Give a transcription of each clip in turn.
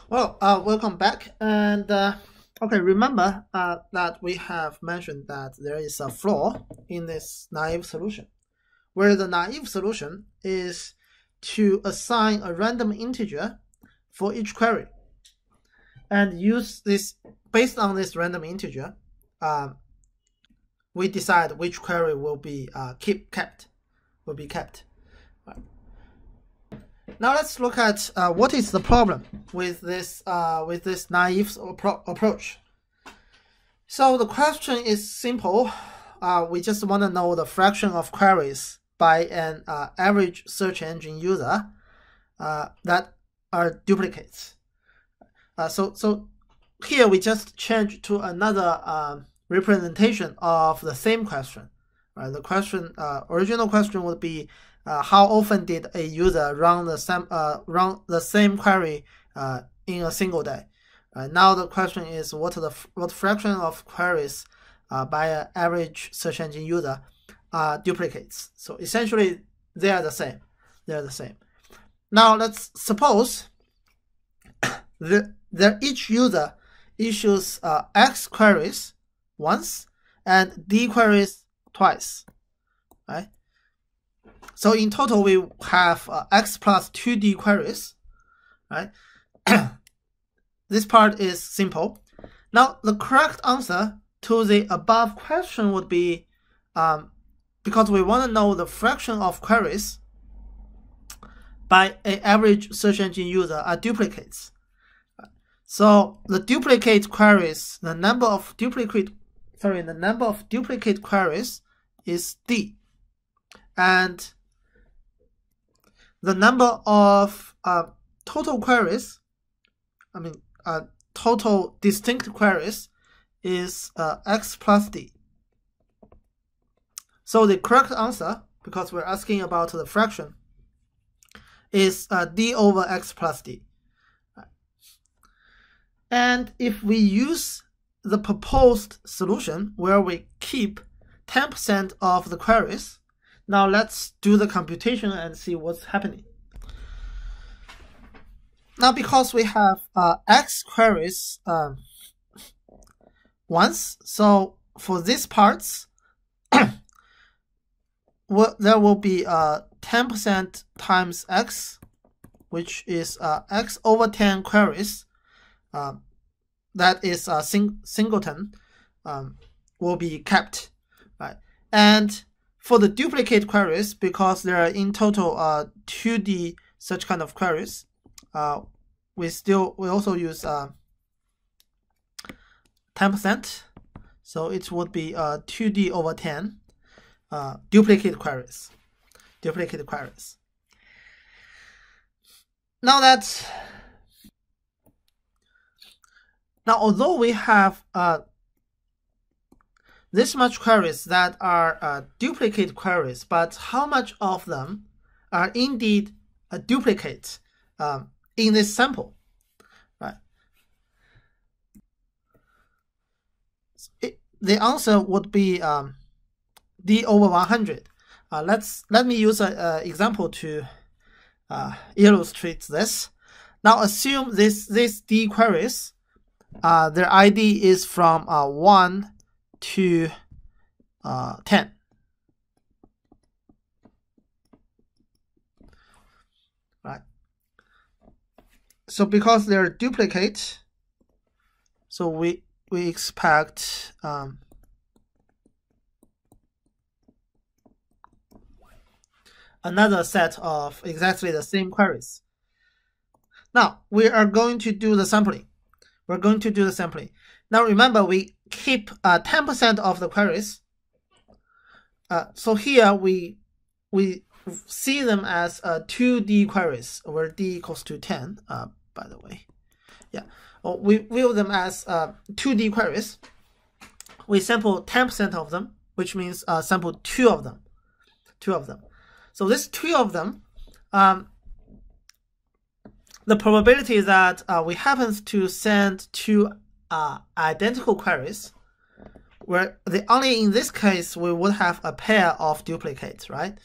Well, welcome back. And okay, remember that we have mentioned that there is a flaw in this naive solution, where the naive solution is to assign a random integer for each query, and use this based on this random integer. We decide which query will be kept. Right. Now let's look at what is the problem with this naive approach. So the question is simple. We just want to know the fraction of queries by an average search engine user that are duplicates. So here we just change to another representation of the same question. Right? The question, original question would be, how often did a user run the same query in a single day? Now the question is, what fraction of queries by an average search engine user duplicates? So essentially, they are the same. Now let's suppose that each user issues X queries once and D queries twice, right? So in total, we have X plus 2D queries, right? This part is simple. Now, the correct answer to the above question would be, because we want to know the fraction of queries by an average search engine user are duplicates. So the duplicate queries, the number of duplicate queries is D, and the number of total queries, total distinct queries is X plus D. So the correct answer, because we're asking about the fraction, is D over X plus D. And if we use the proposed solution where we keep 10% of the queries, now let's do the computation and see what's happening. Now, because we have X queries once, so for these parts, there will be 10% times X, which is X over 10 queries. That is a singleton will be kept, right? And for the duplicate queries, because there are in total 2D such kind of queries, we also use 10%, so it would be 2D over 10 duplicate queries. Now, although we have this much queries that are duplicate queries, but how much of them are indeed a duplicate in this sample, right? The answer would be D over 100. Let me use an example to illustrate this. Now assume these D queries, their ID is from 1 to 10. Right. So because they're duplicate, so we expect another set of exactly the same queries. Now we are going to do the sampling. Now remember, we keep 10% of the queries. So here we see them as 2D queries, where D equals to 10, by the way. Yeah, we view them as 2D queries. We sample 10% of them, which means sample 2 of them. So this 2 of them, the probability that we happen to send 2 identical queries, where only in this case we would have a pair of duplicates, right?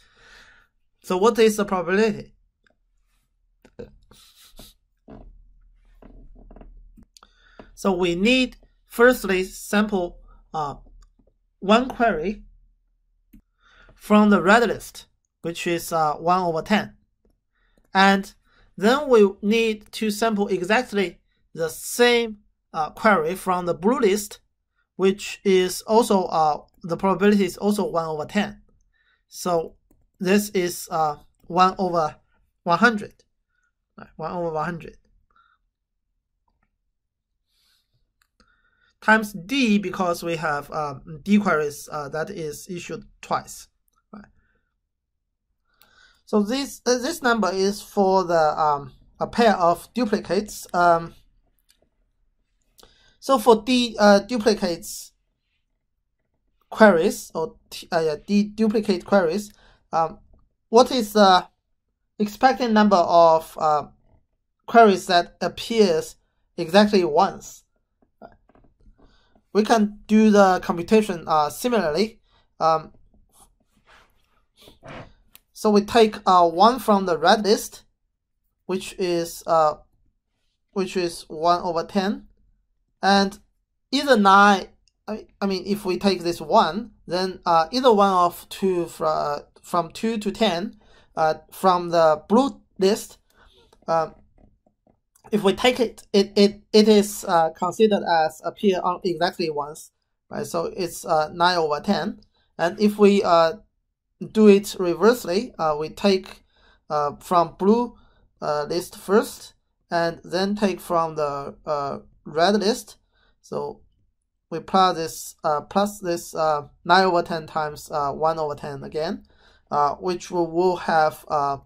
So what is the probability? So we need firstly sample one query from the red list, which is 1/10. And then we need to sample exactly the same query from the blue list, which is also the probability is also 1/10. So this is 1/100. 1/100 times D, because we have D queries that is issued twice. Right. So this number is for the a pair of duplicates. So for D duplicates queries, or D duplicate queries, what is the expected number of queries that appears exactly once? We can do the computation similarly. So we take one from the red list, which is 1/10, and either 9. I mean, if we take this one, then either one of two from 2 to 10 from the blue list. If we take it is considered as appear on exactly once, right? So it's 9/10. And if we do it reversely, we take from blue list first, and then take from the red list. So we plus this 9/10 times 1/10 again, which will have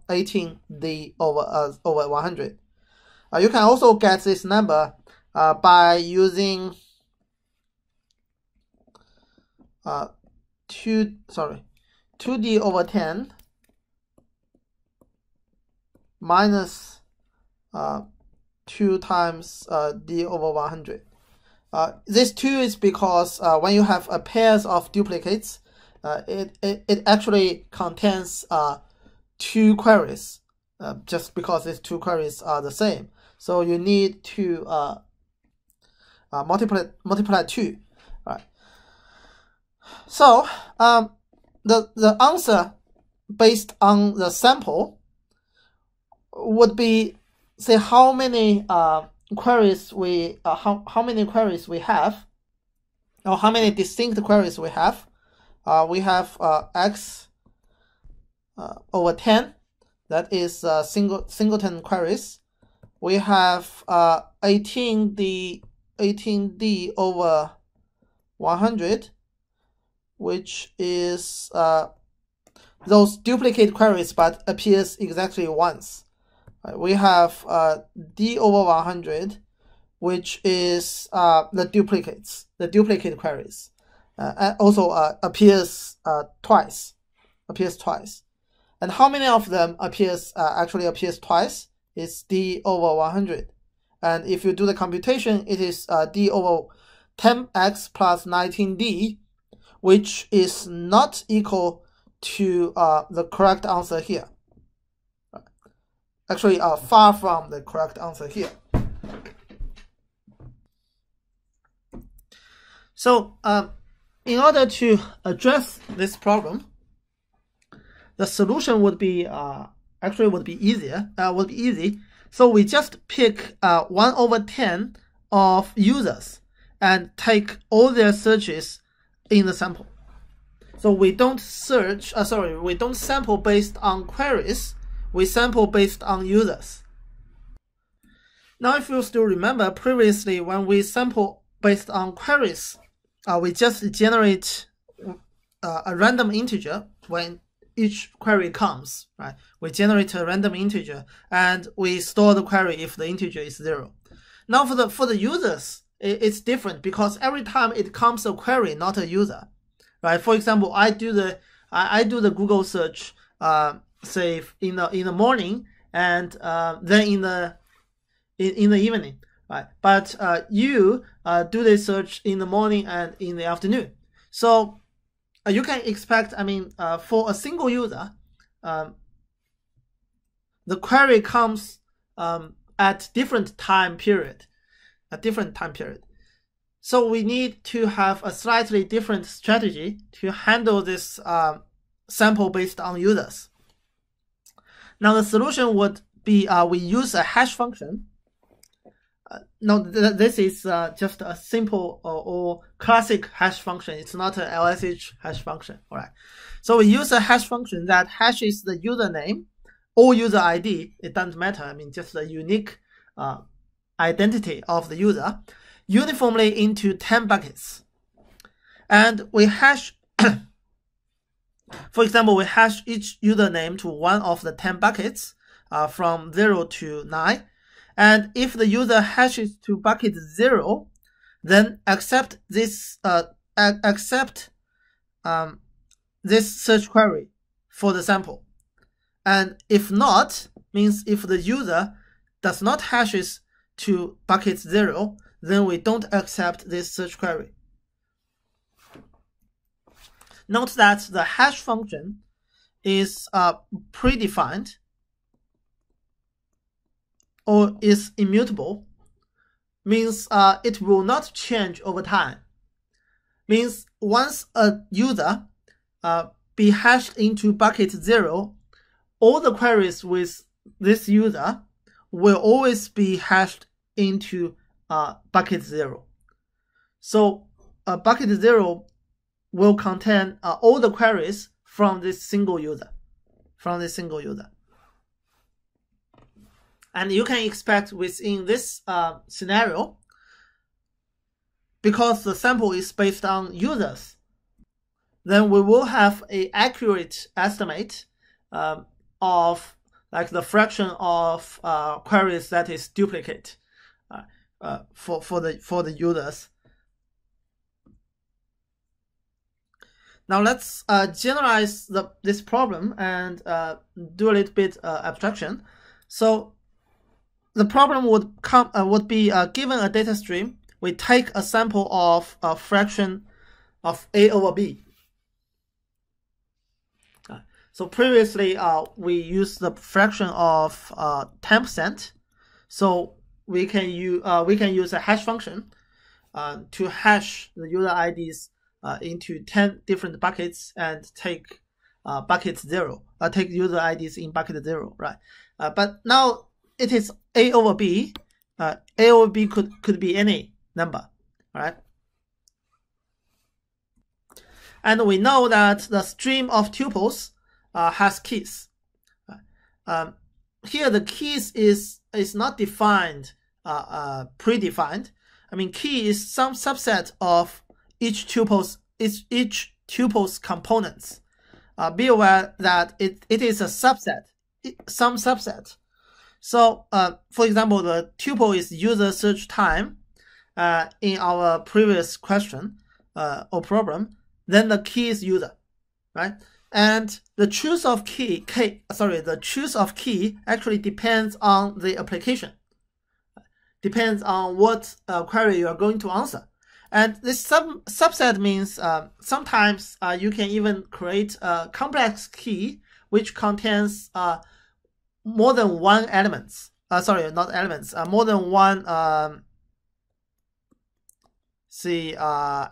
18D over 100. You can also get this number by using 2D over 10 minus 2 times D over 100. This 2 is because when you have a pairs of duplicates, it actually contains 2 queries, just because these 2 queries are the same. So you need to multiply 2, right? So the answer based on the sample would be, say, how many queries we how many queries we have, or how many distinct queries we have. We have x over 10, that is singleton queries. We have 18D over 100, which is those duplicate queries but appears exactly once. We have D over 100, which is the duplicate queries, and also appears twice. And how many of them actually appears twice? It's D over 100. And if you do the computation, it is D over 10x plus 19D, which is not equal to the correct answer here. Actually, far from the correct answer here. So, in order to address this problem, the solution would be easy. So we just pick 1/10 of users and take all their searches in the sample. So we don't we don't sample based on queries. We sample based on users. Now, if you still remember previously, when we sample based on queries, we just generate a random integer when each query comes, right? We generate a random integer and we store the query if the integer is 0. Now for the users, it's different, because every time it comes a query, not a user, right? For example, I do the Google search, say in the morning, and then in the evening, right? But you do the search in the morning and in the afternoon. So you can expect, for a single user, the query comes at different time period. a different time period. So we need to have a slightly different strategy to handle this sample based on users. Now the solution would be we use a hash function. No, this is just a simple or classic hash function. It's not an LSH hash function. All right. So we use a hash function that hashes the username or user ID. It doesn't matter. I mean, just the unique identity of the user uniformly into 10 buckets. And we hash, for example, we hash each username to one of the 10 buckets from 0 to 9. And if the user hashes to bucket 0, then accept this this search query for the sample. And if not, means if the user does not hashes to bucket 0, then we don't accept this search query. Note that the hash function is predefined or is immutable, means it will not change over time. Means once a user be hashed into bucket 0, all the queries with this user will always be hashed into bucket 0. So bucket 0 will contain all the queries from this single user. And you can expect within this scenario, because the sample is based on users, then we will have an accurate estimate of like the fraction of queries that is duplicate for the users. Now let's generalize this problem and do a little bit abstraction. So the problem would be given a data stream, we take a sample of a fraction of A over B. So previously we used the fraction of 10%. So we can use a hash function to hash the user IDs into 10 different buckets and take bucket 0. Take user IDs in bucket 0, right? But now it is A over B. A over B could be any number, right? And we know that the stream of tuples has keys. Here the keys is not defined, predefined. I mean, key is some subset of each tuple's components. Be aware that it is a subset, some subset. So, for example, the tuple is user search time in our previous question or problem. Then the key is user, right? And the choose of key actually depends on the application. Depends on what query you are going to answer. And this subset means sometimes you can even create a complex key which contains more than one elements. More than one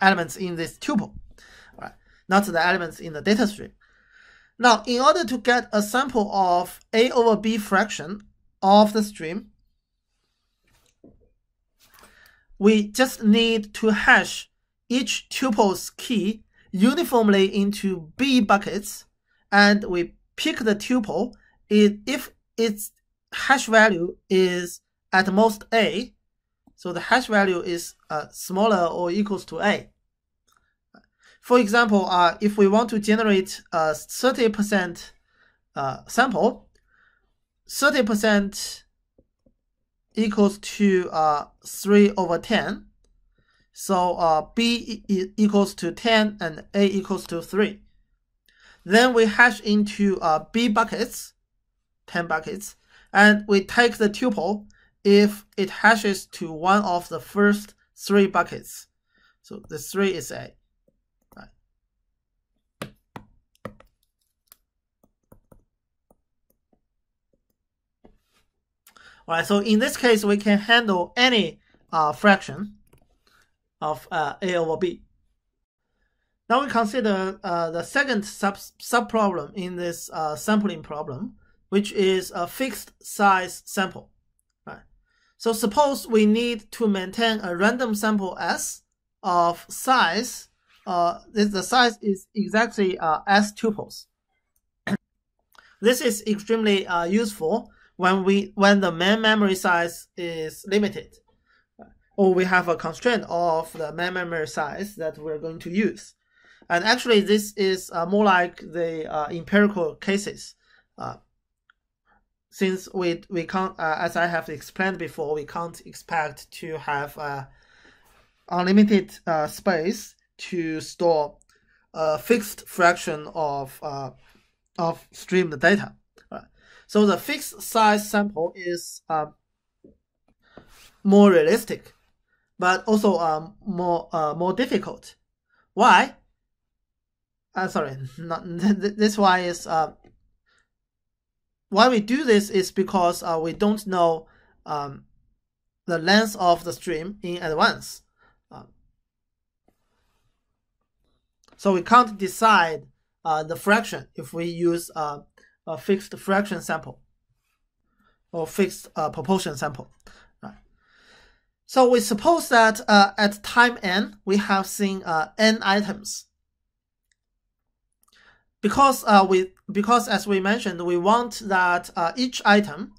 elements in this tuple, right? Not the elements in the data stream. Now, in order to get a sample of A over B fraction of the stream, we just need to hash each tuple's key uniformly into B buckets, and we pick the tuple if its hash value is at most A, so the hash value is smaller or equals to A. For example, if we want to generate a 30% sample, 30% equals to 3 over 10. So B equals to 10 and A equals to 3. Then we hash into B buckets, 10 buckets, and we take the tuple if it hashes to one of the first 3 buckets. So the 3 is A. Right. All right, so in this case, we can handle any fraction of A over B. Now we consider the second sub-problem in this sampling problem, which is a fixed size sample. Right. So suppose we need to maintain a random sample S of size. The size is exactly S tuples. This is extremely useful when the main memory size is limited, or we have a constraint of the main memory size that we're going to use. And actually, this is more like the empirical cases, since we can't, as I have explained before, we can't expect to have unlimited space to store a fixed fraction of streamed data. Right. So the fixed size sample is more realistic, but also more difficult. Why? Sorry, not this. Why is why we do this is because we don't know the length of the stream in advance. So we can't decide the fraction if we use a fixed fraction sample or fixed proportion sample. Right. So we suppose that at time n we have seen n items. Because as we mentioned, we want that each item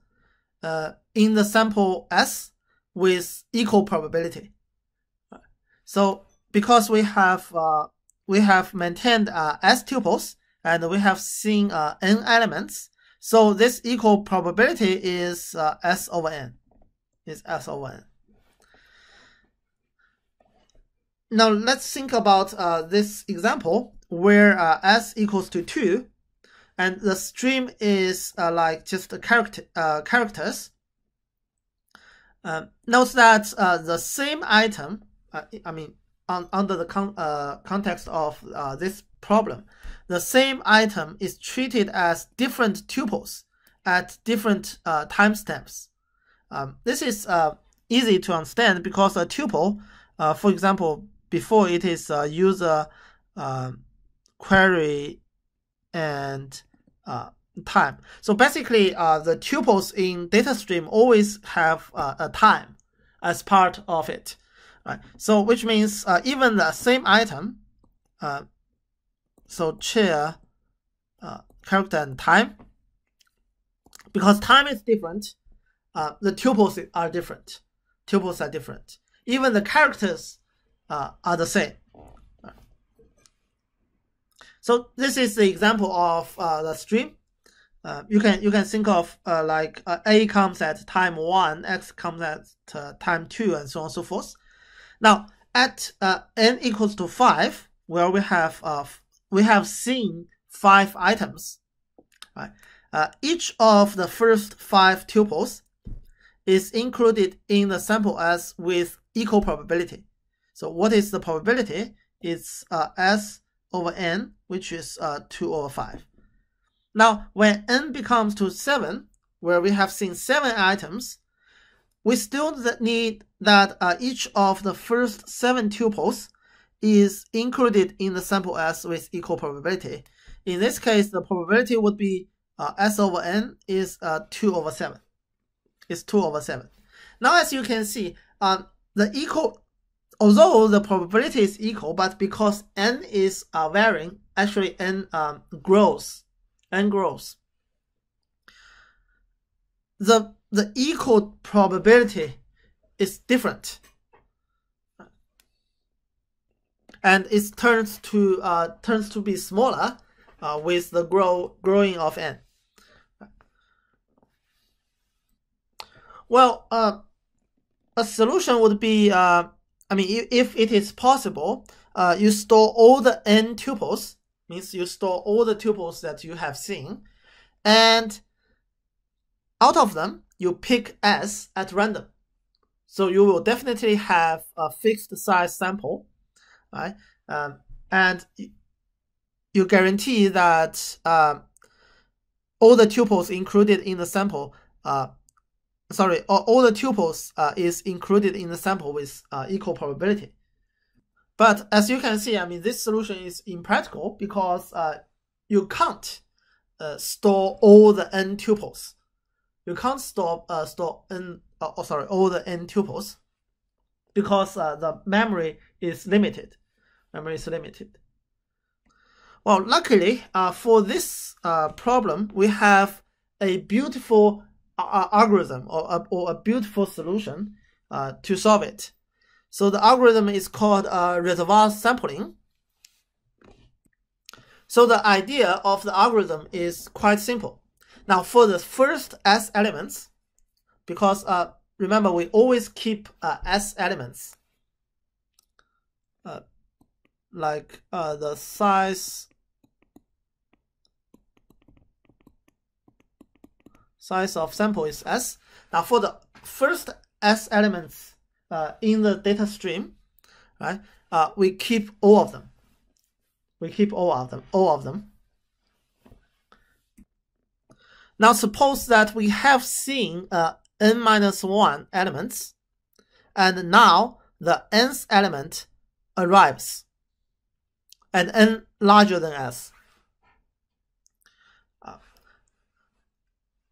in the sample S with equal probability. So because we have maintained S tuples and we have seen n elements, so this equal probability is S over n. Is S over n. Now let's think about this example where S equals to 2 and the stream is like just characters. Note that the same item, under the context of this problem, the same item is treated as different tuples at different timestamps. This is easy to understand because a tuple, for example, before it is user query and time. So basically, the tuples in data stream always have a time as part of it. Right. So which means even the same item, so chair, character, and time, because time is different, the tuples are different. Tuples are different. Even the characters are the same. So this is the example of the stream. You can think of like A comes at time 1, X comes at time 2, and so on and so forth. Now at n equals to 5, where we have seen 5 items. Right? Each of the first 5 tuples is included in the sample S with equal probability. So what is the probability? It's S over n, which is 2 over 5. Now, when n becomes to 7, where we have seen 7 items, we still need that each of the first 7 tuples is included in the sample S with equal probability. In this case, the probability would be S over n is 2 over 7. It's 2 over 7. Now, as you can see, although the probability is equal, but because n is varying, actually n grows. N grows. The equal probability is different, and it turns to be smaller with the growing of n. Well, a solution would be, if it is possible, you store all the n tuples, means you store all the tuples that you have seen, and out of them, you pick S at random. So you will definitely have a fixed size sample, right? And you guarantee that all the tuples included in the sample all the tuples is included in the sample with equal probability. But as you can see, I mean, this solution is impractical because you can't store all the n tuples. You can't store all the n tuples because the memory is limited. Well, luckily for this problem, we have a beautiful algorithm or a beautiful solution to solve it. So the algorithm is called reservoir sampling. So the idea of the algorithm is quite simple. Now for the first S elements, because remember we always keep S elements like the size of sample is S. Now for the first S elements in the data stream, right? We keep all of them. All of them. Now suppose that we have seen n-1 elements, and now the nth element arrives, and n larger than S.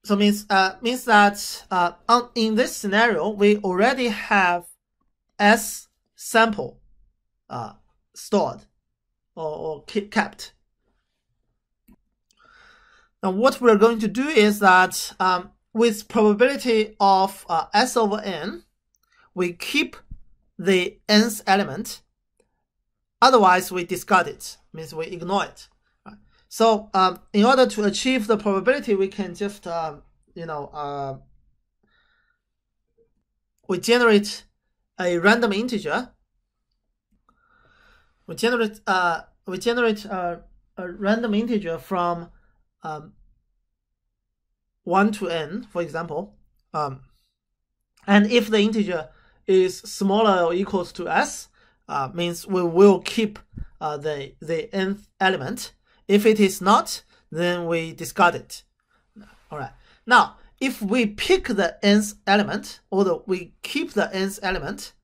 So means that in this scenario we already have S sample stored or kept. Now what we're going to do is that with probability of S over n, we keep the nth element. Otherwise we discard it, means we ignore it. So in order to achieve the probability, we can just we generate a random integer. We generate a random integer from 1 to n, for example, and if the integer is smaller or equals to S, means we will keep the nth element. If it is not, then we discard it. All right. Now, if we pick the nth element, or we keep the nth element,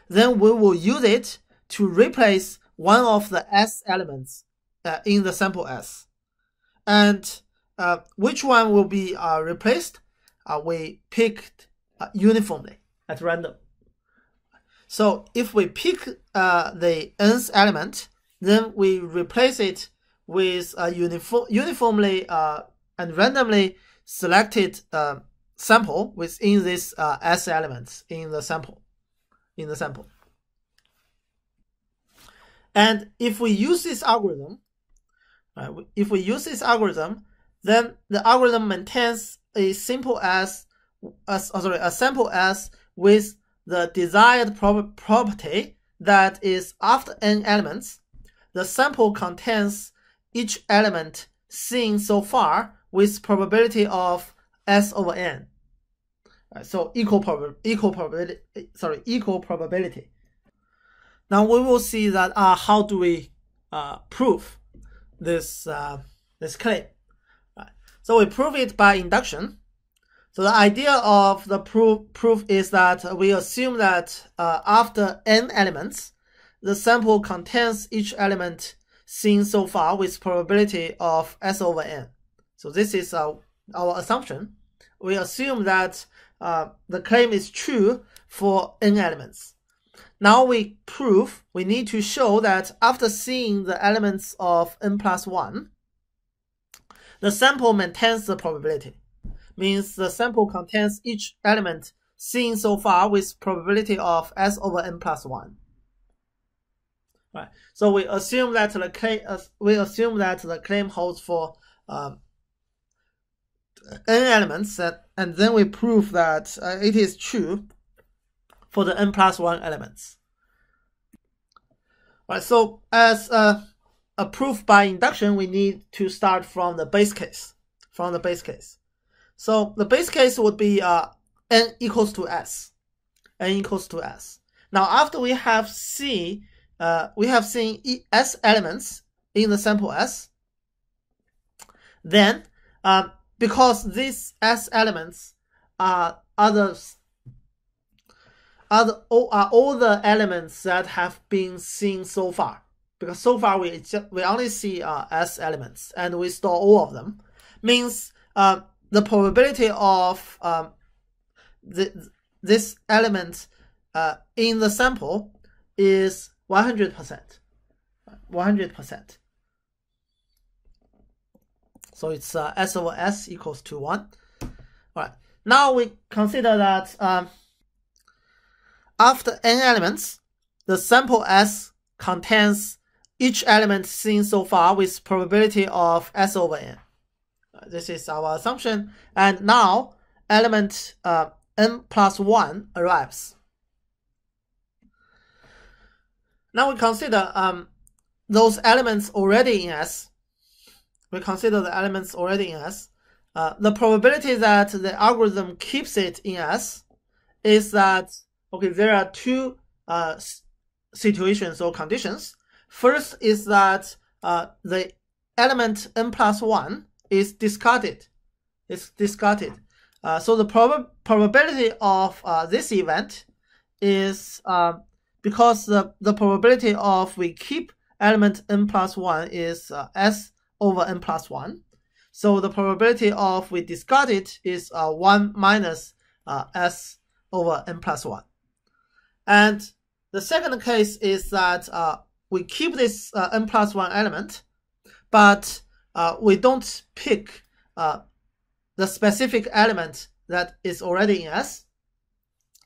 then we will use it to replace one of the S elements in the sample S. And which one will be replaced? We picked uniformly at random. So if we pick the nth element, then we replace it with a uniformly and randomly selected sample within this S elements in the sample. And if we use this algorithm, then the algorithm maintains a sample S with the desired property that is after n elements, the sample contains each element seen so far with probability of S over n. So equal probability. Now we will see that how do we prove this claim. So we prove it by induction. So the idea of the proof is that we assume that after n elements, the sample contains each element seen so far with probability of S over n. So this is our assumption. We assume that the claim is true for n elements. Now we need to show that after seeing the elements of n+1, the sample maintains the probability. Means the sample contains each element seen so far with probability of S over n+1. Right. So we assume that the claim holds for n elements, and then we prove that it is true for the n+1 elements. Right. So as a proof by induction, we need to start from the base case. So the base case would be n equals to S. Now after we have seen S elements in the sample S, then because these S elements are all the elements that have been seen so far, because so far we only see S elements and we store all of them, means the probability of this element in the sample is 100%. 100%. So it's S over S equals to 1. All right. Now we consider that after n elements, the sample S contains each element seen so far with probability of S over n. This is our assumption. And now element n plus 1 arrives. Now we consider those elements already in S. We consider the elements already in S. The probability that the algorithm keeps it in S is that, okay, there are two situations or conditions. First is that the element n plus 1 is discarded. It's discarded. So the probability of this event is because the probability of we keep element n plus 1 is S over n plus 1. So the probability of we discard it is 1 minus S over n plus 1. And the second case is that we keep this n plus 1 element, but we don't pick the specific element that is already in S.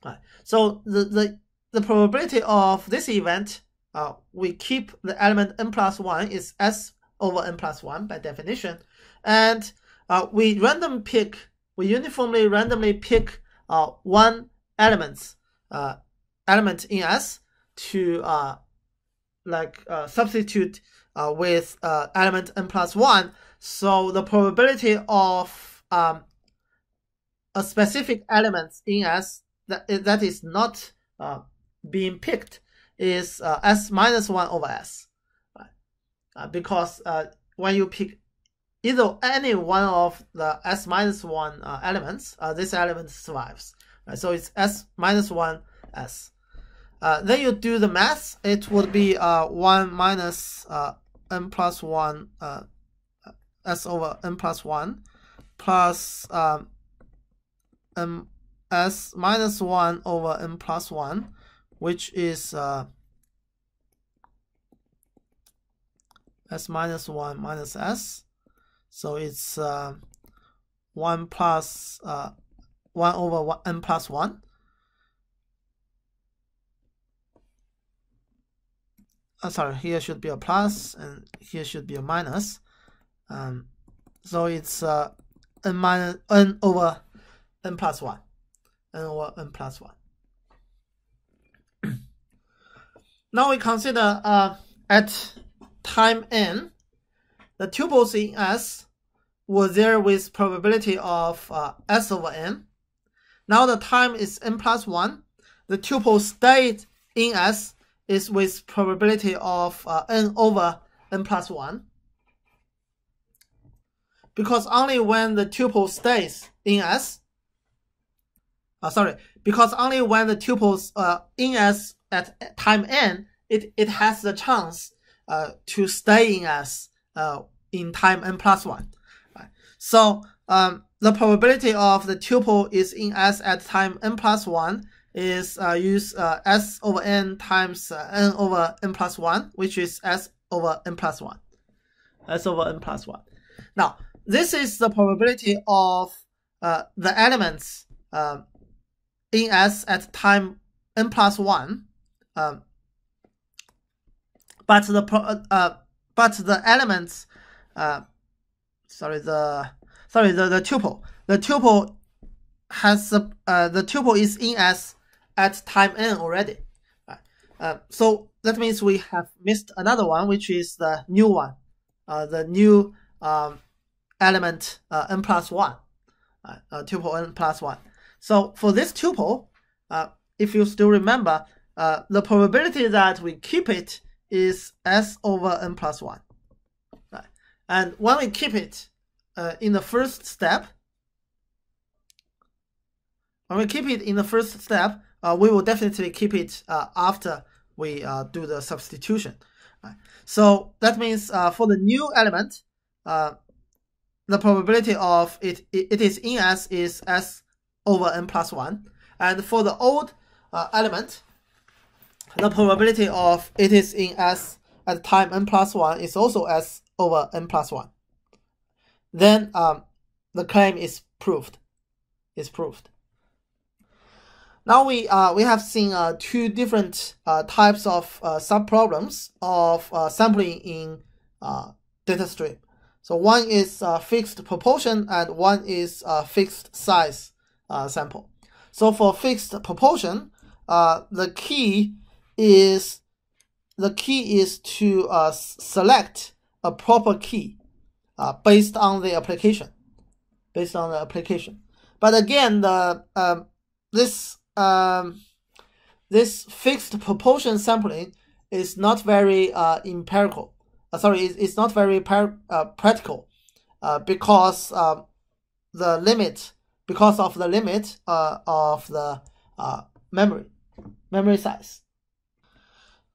Right. So the probability of this event, we keep the element n plus 1 is S over n plus 1 by definition, and we uniformly randomly pick one element in S to substitute with element n plus 1. So the probability of a specific element in S that is not being picked is S minus 1 over S. Because when you pick either any one of the S minus 1 elements, this element survives. So it's S minus 1 S. Then you do the math, it would be 1 minus n plus 1 S over n plus 1 plus S minus 1 over n plus 1, which is S minus 1 minus S. So it's 1 plus 1 over n plus 1. Sorry, here should be a plus and here should be a minus. So it's n over n plus 1. N over n plus 1. Now we consider at time n, the tuples in S were there with probability of S over n. Now the time is n plus 1. The tuple stayed in S is with probability of n over n plus 1. Because only when the tuple stays in S, because only when the tuples in S at time n, it has the chance to stay in S in time n plus 1. Right. So the probability of the tuple is in S at time n plus 1 is use S over n times n over n plus 1, which is S over n plus 1. S over n plus 1. Now, this is the probability of the elements in S at time n plus 1. But the elements, the tuple. The tuple has the tuple is in S at time n already. So that means we have missed another one, which is the new one, the new element n plus 1, tuple n plus 1. So for this tuple, if you still remember, the probability that we keep it is S over n plus 1. Right. And when we keep it in the first step, when we keep it in the first step, we will definitely keep it after we do the substitution. So that means for the new element, the probability of it is in S is S over n plus 1. And for the old element, the probability of it is in S at time n plus 1 is also S over n plus 1. Then the claim is proved. Now we have seen two different types of subproblems of sampling in data stream. So one is fixed proportion and one is fixed size sample. So for fixed proportion, the key is to select a proper key based on the application. But again, this fixed proportion sampling is not very empirical. It's not very practical because of the limit of the memory size.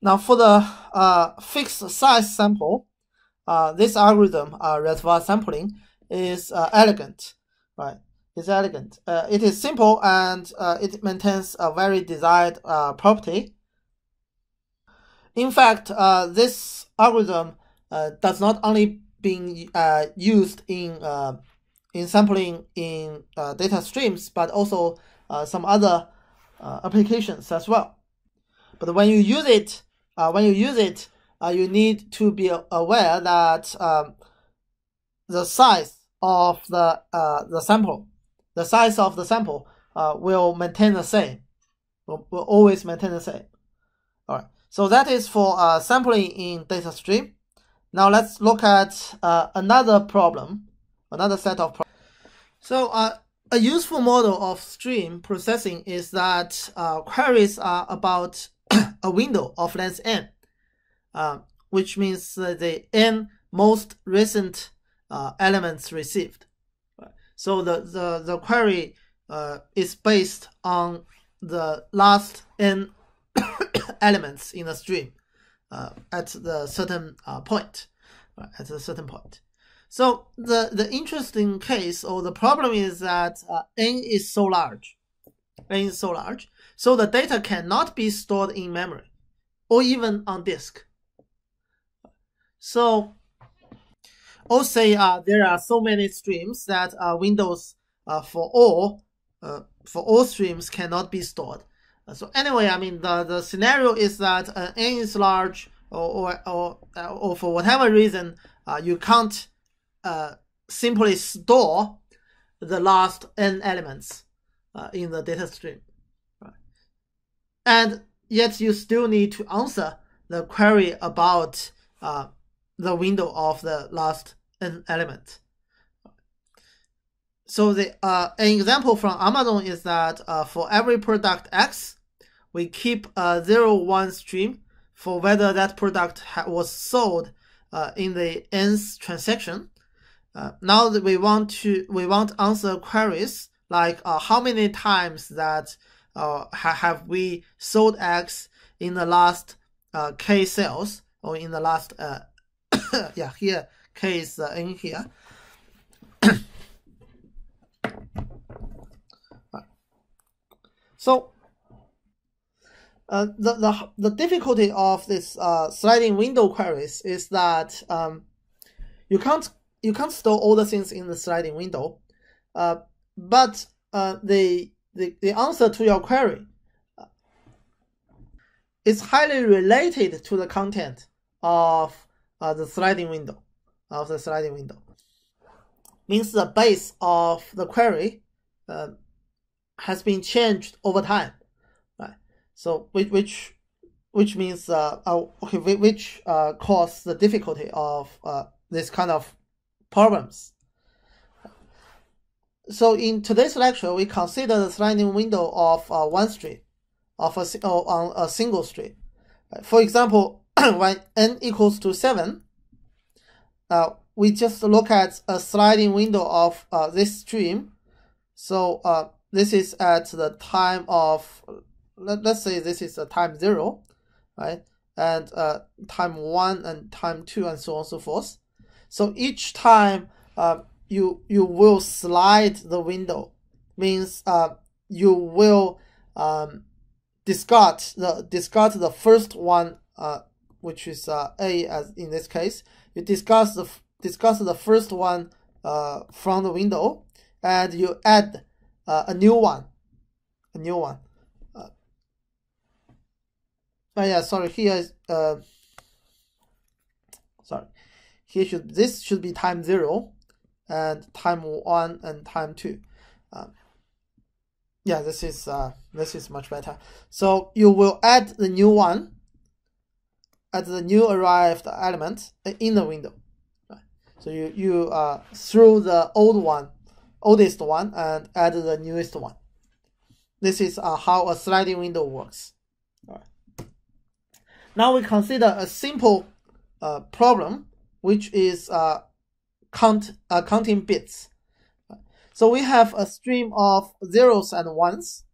Now for the fixed size sample, this algorithm, reservoir sampling, is elegant, right? It's elegant. It is simple and it maintains a very desired property. In fact, this algorithm does not only being used in sampling in data streams, but also some other applications as well. But when you use it, you need to be aware that the size of the sample will maintain the same. Will always maintain the same. All right. So that is for sampling in data stream. Now let's look at another set of problems. So a useful model of stream processing is that queries are about a window of length n, which means the n most recent elements received. So the query is based on the last n elements in the stream at the certain point. So the interesting case or the problem is that n is so large. So the data cannot be stored in memory or even on disk. So, or say there are so many streams that windows for all streams cannot be stored. So anyway, I mean the scenario is that n is large, or for whatever reason you can't simply store the last n elements in the data stream, right? And yet you still need to answer the query about the window of the last n element. So an example from Amazon is that for every product X, we keep a 0-1 stream for whether that product was sold in the nth transaction. Now that we want answer queries like how many times that have we sold X in the last K sales, or in the last yeah, here K is in here. So the difficulty of this sliding window queries is that you can't store all the things in the sliding window, but the answer to your query is highly related to the content of the sliding window. Means the base of the query has been changed over time, right? So which means which cause the difficulty of this kind of problems. So in today's lecture, we consider the sliding window of one stream, on a single stream. For example, when n equals to 7, we just look at a sliding window of this stream. So this is at the time of, let's say this is a time 0, right? And time 1 and time 2 and so on and so forth. So each time you will slide the window, means you will discard the first one, which is A, as in this case. You discard the first one from the window, and you add a new one. Oh yeah, sorry. Here is sorry. This should be time 0, and time 1 and time 2. Yeah, this is much better. So you will add the new one, add the new arrived element in the window. Right. So you throw the oldest one, and add the newest one. This is how a sliding window works. All right. Now we consider a simple problem, which is counting bits. So we have a stream of zeros and ones,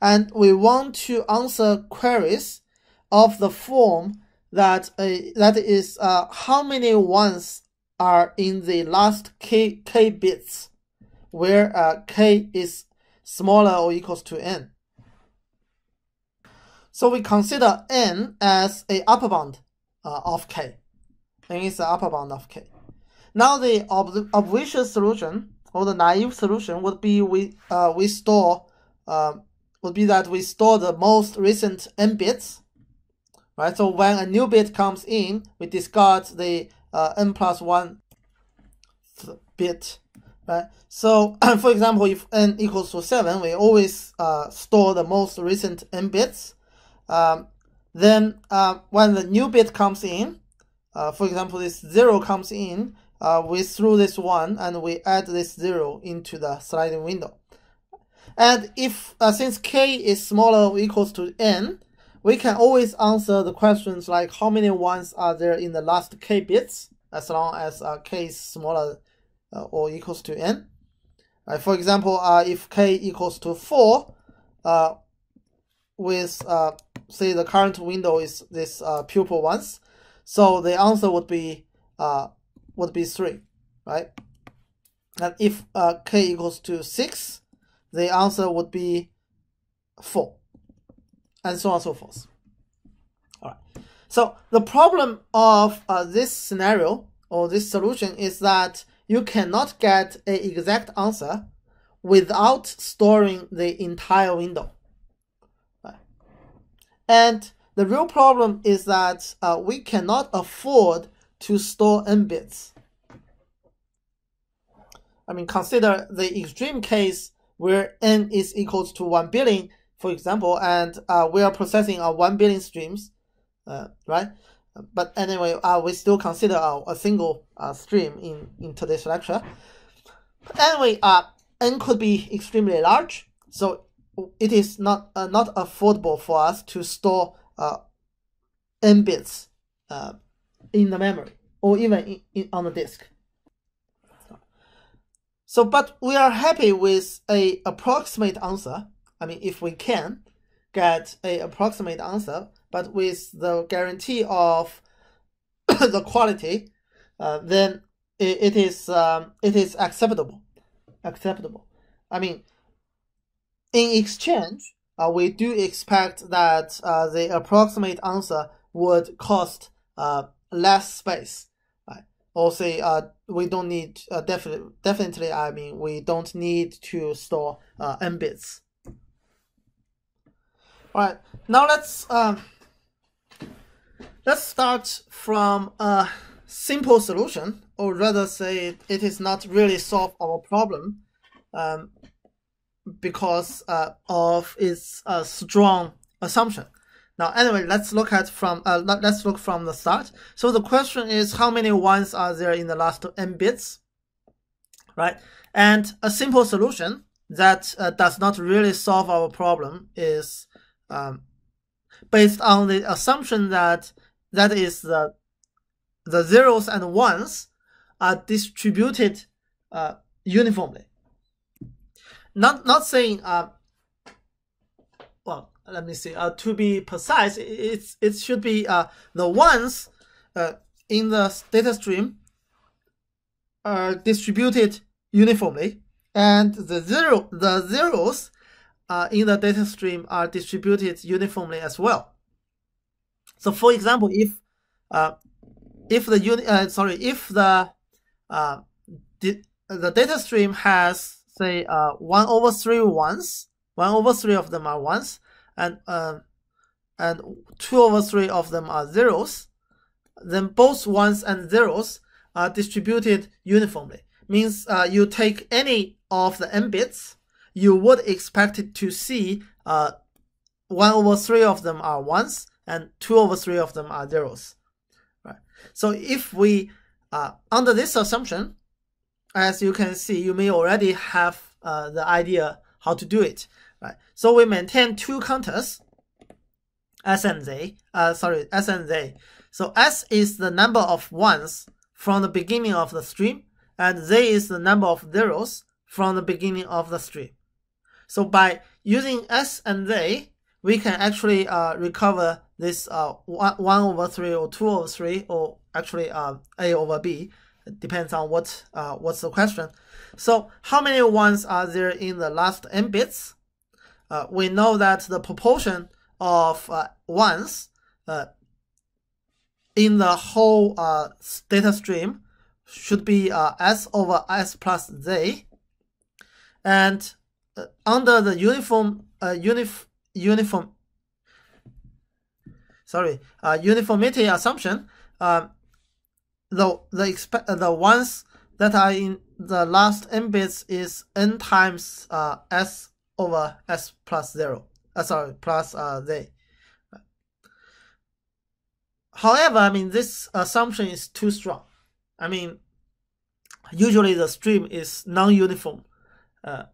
and we want to answer queries of the form that is how many ones are in the last k bits, where k is smaller or equals to n. So we consider n as a upper bound of k. N is the upper bound of k. Now the obvious solution, or the naive solution, would be we store the most recent n bits, right? So when a new bit comes in, we discard the n plus 1 bit, right? So for example, if n equals to 7, we always store the most recent n bits. Then when the new bit comes in, for example, this 0 comes in, we throw this 1 and we add this 0 into the sliding window. And if since k is smaller or equals to n, we can always answer the questions like how many ones are there in the last k bits, as long as k is smaller or equals to n. For example, if k equals to 4, with say the current window is this pupil ones, so the answer would be 3, right? And if k equals to 6, the answer would be 4, and so on and so forth. All right. So the problem of this scenario or this solution is that you cannot get an exact answer without storing the entire window. Right. And the real problem is that we cannot afford to store n bits. I mean, consider the extreme case where n is equals to 1 billion, for example, and we are processing 1 billion streams, right? But anyway, we still consider a single stream in today's lecture. But anyway, n could be extremely large, so it is not affordable for us to store n bits in the memory or even on the disk. So, but we are happy with an approximate answer. I mean, if we can get an approximate answer, but with the guarantee of the quality, then it is acceptable. I mean, in exchange, we do expect that the approximate answer would cost less space, right? Or say we don't need definitely. I mean, we don't need to store n bits. All right, now let's start from a simple solution, or rather say it is not really solve our problem because of its strong assumption. Now, anyway, let's look from the start. So the question is, how many ones are there in the last n bits, right? And a simple solution that does not really solve our problem is based on the assumption that is the zeros and ones are distributed uniformly. not saying well, let me see. To be precise, it should be the ones in the data stream are distributed uniformly, and the zeros in the data stream are distributed uniformly as well. So, for example, if the data stream has, say, 1/3 ones, 1/3 of them are ones, and 2/3 of them are zeros, then both ones and zeros are distributed uniformly. Means you take any of the n bits, you would expect it to see 1/3 of them are ones and 2/3 of them are zeros. Right. So if we under this assumption, as you can see, you may already have the idea how to do it. Right. So we maintain two counters, S and Z. So S is the number of ones from the beginning of the stream, and Z is the number of zeros from the beginning of the stream. So by using S and Z, we can actually recover this 1/3 or 2/3, or actually A over B. It depends on what's the question. So how many ones are there in the last n bits? We know that the proportion of ones in the whole data stream should be S over S plus Z, and under the uniformity assumption, the ones that are in the last n bits is n times S over S plus plus Z. However, I mean, this assumption is too strong. I mean, usually the stream is non-uniform.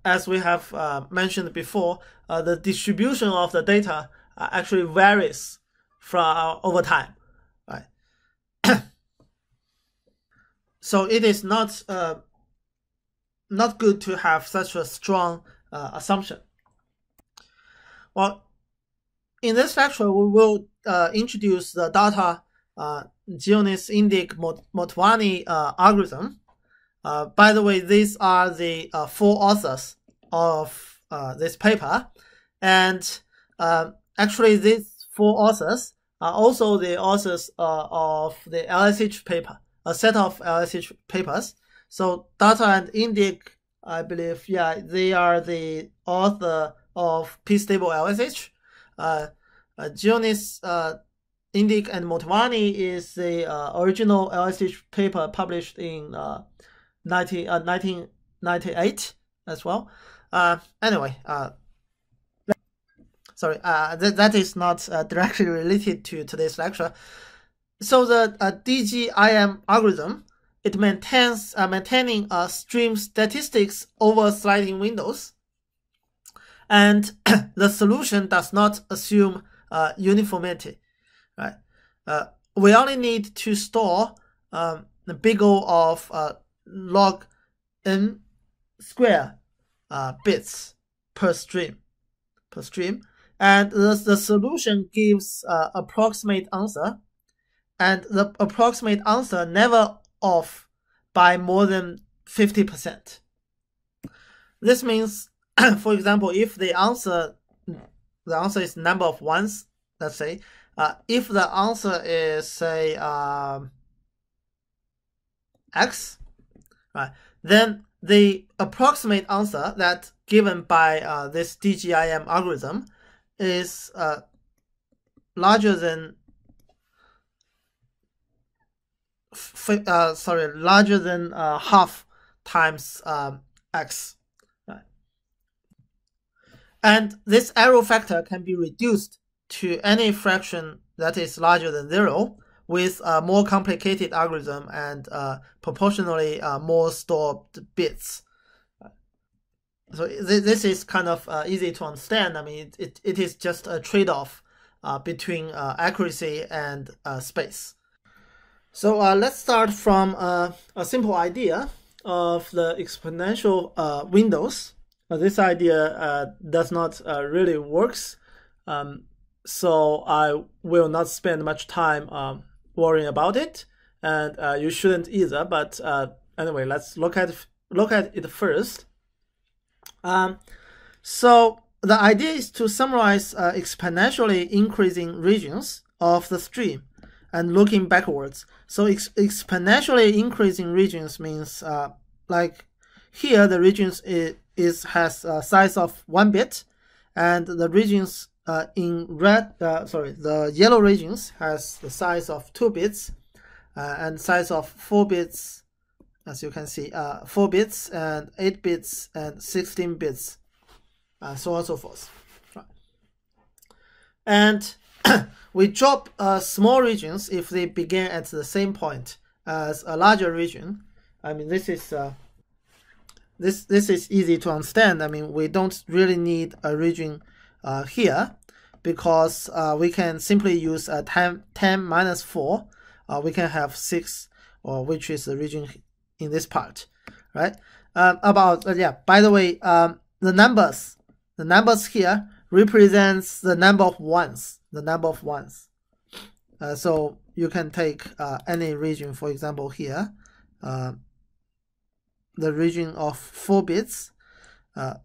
As we have mentioned before, the distribution of the data actually varies from over time, right? So it is not good to have such a strong assumption. Well, in this lecture, we will introduce the data Gionis Indic Motwani algorithm. By the way, these are the 4 authors of this paper, and actually these 4 authors are also the authors of the LSH paper, a set of LSH papers. So Data and Indic, I believe, they are the author of p-stable LSH. Gionis, Indic, and Motwani is the original LSH paper published in 1998 as well. Anyway, sorry, that is not directly related to today's lecture. So the DGIM algorithm, it maintains maintaining stream statistics over sliding windows, and the solution does not assume uniformity, right? We only need to store the big O of log n square bits per stream, and the solution gives approximate answer, and the approximate answer never off by more than 50%. This means, for example, if the answer is number of ones, let's say, if the answer is, say, x, right, then the approximate answer that given by this DGIM algorithm is larger than half times x, right? And this error factor can be reduced to any fraction that is larger than 0 with a more complicated algorithm and proportionally more stored bits. So this is kind of easy to understand. I mean, it is just a trade-off between accuracy and space. So let's start from a simple idea of the exponential windows this idea does not really works. So I will not spend much time worrying about it, and you shouldn't either. But anyway, let's look at it first. So the idea is to summarize exponentially increasing regions of the stream and looking backwards. So exponentially increasing regions means like here the regions has a size of 1 bit, and the regions in red, the yellow regions has the size of 2 bits and size of 4 bits, as you can see, 4 bits and 8 bits and 16 bits, so on and so forth. Right. And we drop small regions if they begin at the same point as a larger region. I mean, this is easy to understand. I mean, we don't really need a region here, because we can simply use 10 minus 4. We can have 6, or which is the region in this part, right? By the way, the numbers here represents the number of ones. So you can take any region, for example here, the region of 4 bits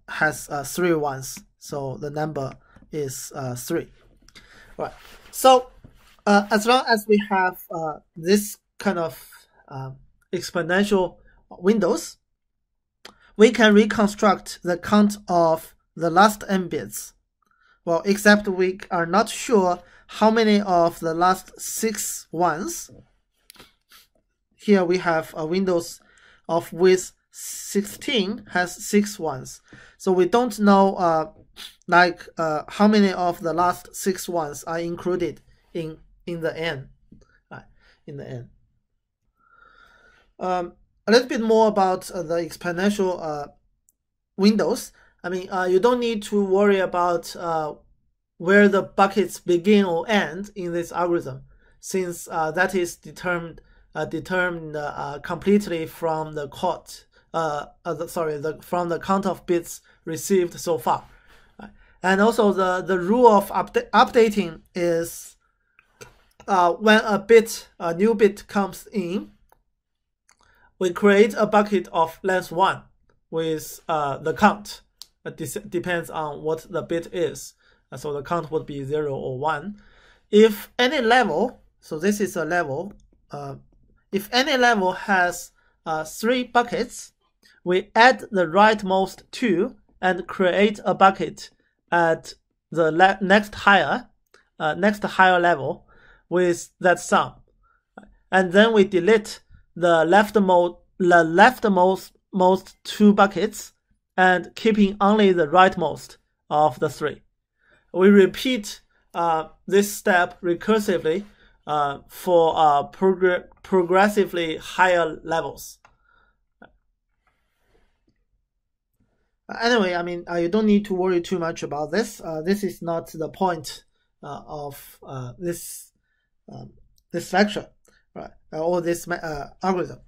has 3 ones, so the number is 3. Right. So as long as we have this kind of exponential windows, we can reconstruct the count of the last n bits. Well, except we are not sure how many of the last 6 ones. Here we have a windows of width 16 has 6 ones. So we don't know how many of the last 6 ones are included in the n. A little bit more about the exponential windows. I mean, you don't need to worry about where the buckets begin or end in this algorithm, since that is determined completely from the from the count of bits received so far. And also the rule of updating is when a new bit comes in, we create a bucket of length 1 with the count. It depends on what the bit is. So the count would be 0 or 1. If any level, so this is a level, if any level has 3 buckets, we add the rightmost 2 and create a bucket at the next higher level with that sum, and then we delete the leftmost 2 buckets and keeping only the rightmost of the 3. We repeat this step recursively for progressively higher levels. Anyway, I mean, you don't need to worry too much about this. This is not the point of this lecture, right? Or this algorithm.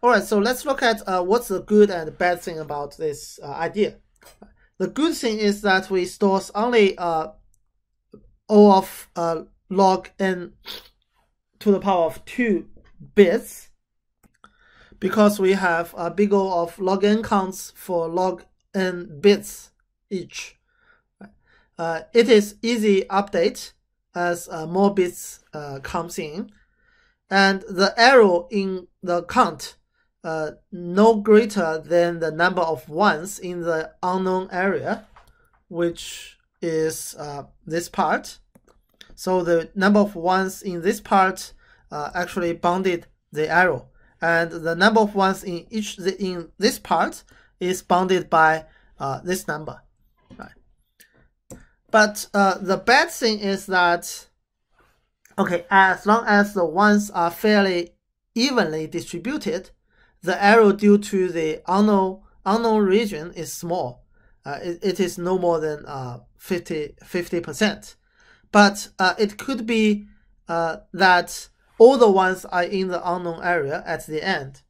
All right, so let's look at what's the good and bad thing about this idea. The good thing is that we store only O of log n to the power of 2 bits, because we have a big O of log n counts for log n bits each. It is easy update as more bits comes in, and the error in the count no greater than the number of ones in the unknown area, which is this part. So the number of ones in this part actually bounded the error, and the number of ones in this part is bounded by this number. Right. But the bad thing is that, okay, as long as the ones are fairly evenly distributed, the error due to the unknown region is small. It is no more than 50%. But it could be that all the ones are in the unknown area at the end,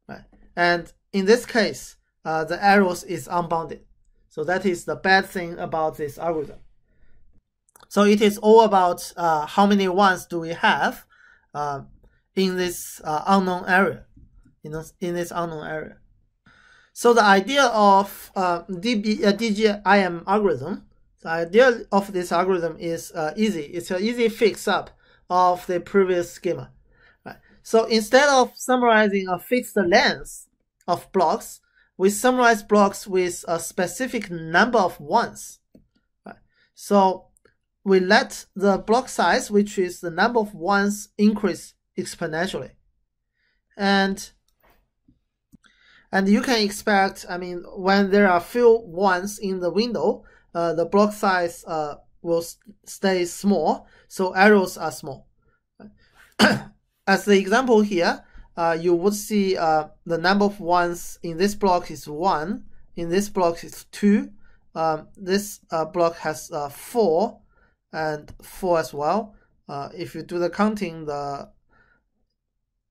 right? And in this case, the errors is unbounded. So that is the bad thing about this algorithm. So it is all about how many ones do we have in this unknown area, in this unknown area. So the idea of DGIM algorithm, the idea of this algorithm is easy. It's an easy fix-up of the previous schema. Right. So instead of summarizing a fixed length of blocks, we summarize blocks with a specific number of ones. Right. So we let the block size, which is the number of ones, increase exponentially. And you can expect, I mean, when there are few ones in the window, the block size will stay small, so arrows are small. As the example here, you would see the number of ones in this block is 1, in this block is 2, this block has 4, and 4 as well. If you do the counting,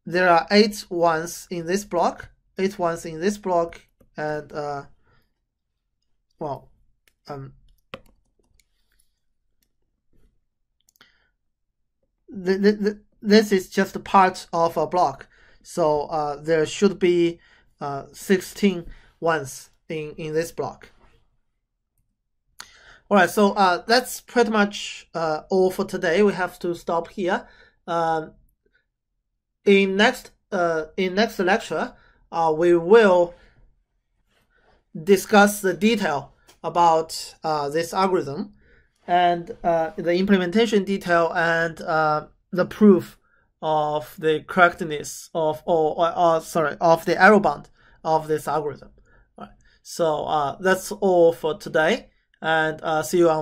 there are 8 ones in this block, 8 ones in this block, and this is just a part of a block, so there should be 16 ones in this block. All right, so that's pretty much all for today. We have to stop here. In next lecture, we will discuss the detail about this algorithm and the implementation detail and the proof of the correctness of the error bound of this algorithm. All right. So that's all for today, and see you on